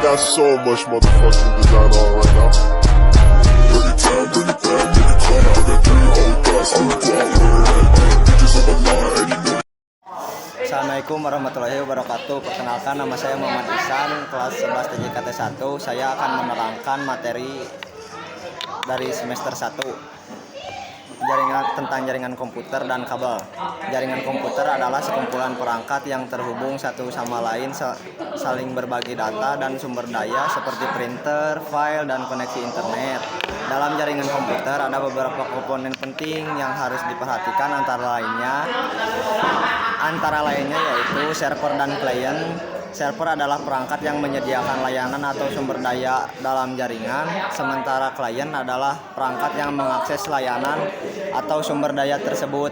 got so much motherfucking design on right now. Bring it down, bring it down, nigga, come out, got 3 whole thoughts, I'm the bitches on my line, and you know. Assalamualaikum warahmatullahi wabarakatuh. Perkenalkan, nama saya Muhammad Ihsan, kelas 11 TJKT 1. Saya akan menerangkan materi dari semester 1 tentang jaringan komputer dan kabel. Jaringan komputer adalah sekumpulan perangkat yang terhubung satu sama lain, saling berbagi data dan sumber daya seperti printer, file, dan koneksi internet. Dalam jaringan komputer ada beberapa komponen penting yang harus diperhatikan, antara lainnya yaitu server dan klien. Server adalah perangkat yang menyediakan layanan atau sumber daya dalam jaringan, sementara klien adalah perangkat yang mengakses layanan atau sumber daya tersebut.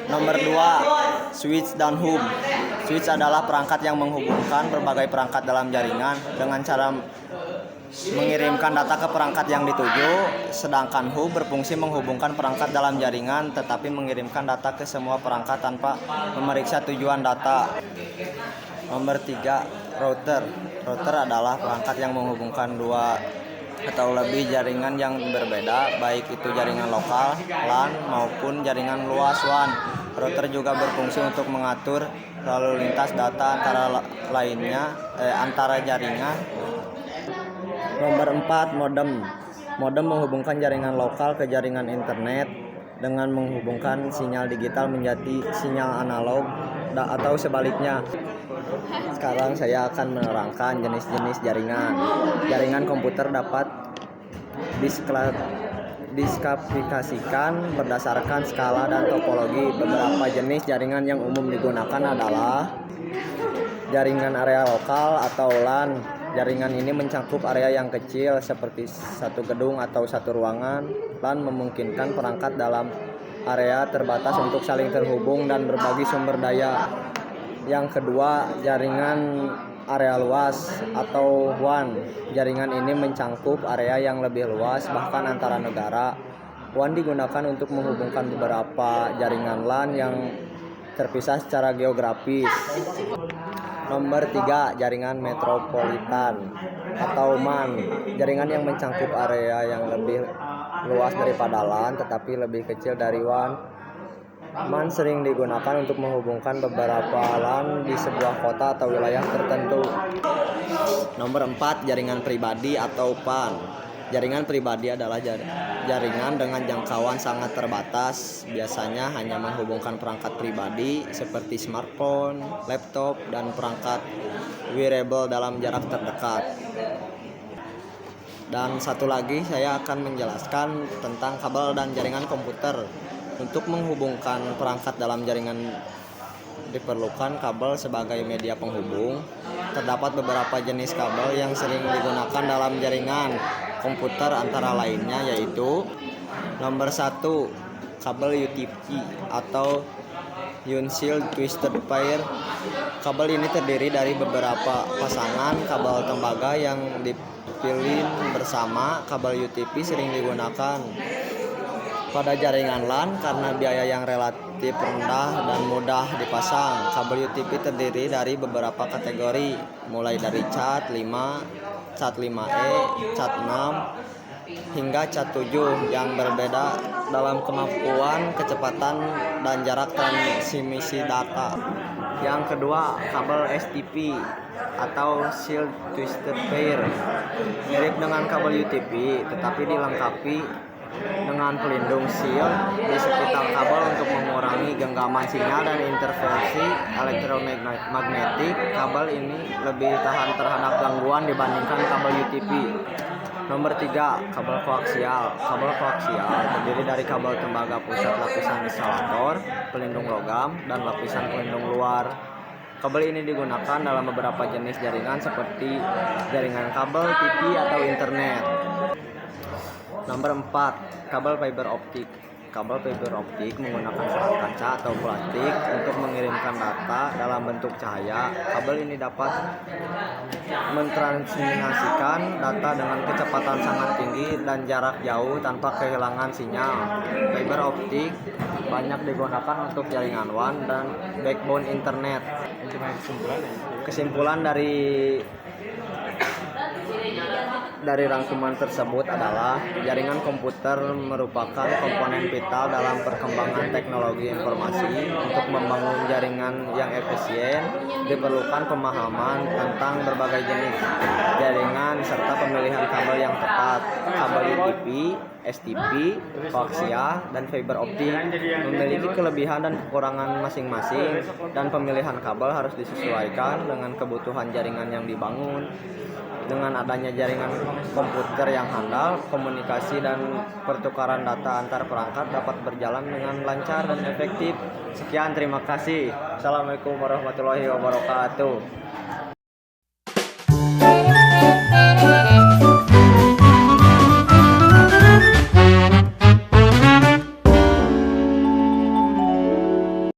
Nomor 2, switch dan hub. Switch adalah perangkat yang menghubungkan berbagai perangkat dalam jaringan dengan cara mengirimkan data ke perangkat yang dituju, sedangkan hub berfungsi menghubungkan perangkat dalam jaringan tetapi mengirimkan data ke semua perangkat tanpa memeriksa tujuan data. Nomor 3, router. Router adalah perangkat yang menghubungkan dua atau lebih jaringan yang berbeda, baik itu jaringan lokal LAN maupun jaringan luas WAN. Router juga berfungsi untuk mengatur lalu lintas data antara jaringan. Nomor 4, modem. Modem menghubungkan jaringan lokal ke jaringan internet dengan menghubungkan sinyal digital menjadi sinyal analog atau sebaliknya. Sekarang saya akan menerangkan jenis-jenis jaringan. Jaringan komputer dapat diklasifikasikan berdasarkan skala dan topologi. Beberapa jenis jaringan yang umum digunakan adalah jaringan area lokal atau LAN. Jaringan ini mencakup area yang kecil seperti satu gedung atau satu ruangan. LAN memungkinkan perangkat dalam area terbatas untuk saling terhubung dan berbagi sumber daya. Yang kedua, jaringan area luas atau WAN. Jaringan ini mencakup area yang lebih luas bahkan antara negara. WAN digunakan untuk menghubungkan beberapa jaringan LAN yang terpisah secara geografis. Nomor 3, jaringan metropolitan atau MAN. Jaringan yang mencakup area yang lebih luas daripada LAN tetapi lebih kecil dari WAN. MAN sering digunakan untuk menghubungkan beberapa LAN di sebuah kota atau wilayah tertentu. Nomor 4, jaringan pribadi atau PAN. Jaringan pribadi adalah jaringan dengan jangkauan sangat terbatas, biasanya hanya menghubungkan perangkat pribadi seperti smartphone, laptop, dan perangkat wearable dalam jarak terdekat. Dan satu lagi, saya akan menjelaskan tentang kabel dan jaringan komputer. Untuk menghubungkan perangkat dalam jaringan diperlukan kabel sebagai media penghubung. Terdapat beberapa jenis kabel yang sering digunakan dalam jaringan komputer, antara lainnya yaitu nomor 1, kabel UTP atau Unshield Twisted Pair. Kabel ini terdiri dari beberapa pasangan kabel tembaga yang dipilih bersama. Kabel UTP sering digunakan pada jaringan LAN karena biaya yang relatif rendah dan mudah dipasang. Kabel UTP terdiri dari beberapa kategori, mulai dari Cat 5, Cat 5E, Cat 6, hingga Cat 7 yang berbeda dalam kemampuan, kecepatan, dan jarak transmisi data. Yang kedua, kabel STP atau Shield Twisted Pair. Mirip dengan kabel UTP tetapi dilengkapi dengan pelindung shield di sekitar kabel untuk mengurangi genggaman sinyal dan interferensi elektromagnetik. Kabel ini lebih tahan terhadap gangguan dibandingkan kabel UTP. Nomor 3, kabel koaksial. Kabel koaksial terdiri dari kabel tembaga pusat, lapisan insulator, pelindung logam, dan lapisan pelindung luar. Kabel ini digunakan dalam beberapa jenis jaringan seperti jaringan kabel, TV, atau internet. Nomor 4, kabel fiber optik. Kabel fiber optik menggunakan serat kaca atau plastik untuk mengirimkan data dalam bentuk cahaya. Kabel ini dapat mentransmisikan data dengan kecepatan sangat tinggi dan jarak jauh tanpa kehilangan sinyal. Fiber optik banyak digunakan untuk jaringan WAN dan backbone internet. Kesimpulan dari dari rangkuman tersebut adalah jaringan komputer merupakan komponen vital dalam perkembangan teknologi informasi. Untuk membangun jaringan yang efisien, diperlukan pemahaman tentang berbagai jenis jaringan serta pemilihan kabel yang tepat. Kabel UTP, STP, koaksial, dan fiber optik memiliki kelebihan dan kekurangan masing-masing, dan pemilihan kabel harus disesuaikan dengan kebutuhan jaringan yang dibangun. Dengan adanya jaringan komputer yang handal, komunikasi dan pertukaran data antar perangkat dapat berjalan dengan lancar dan efektif. Sekian, terima kasih. Assalamualaikum warahmatullahi wabarakatuh.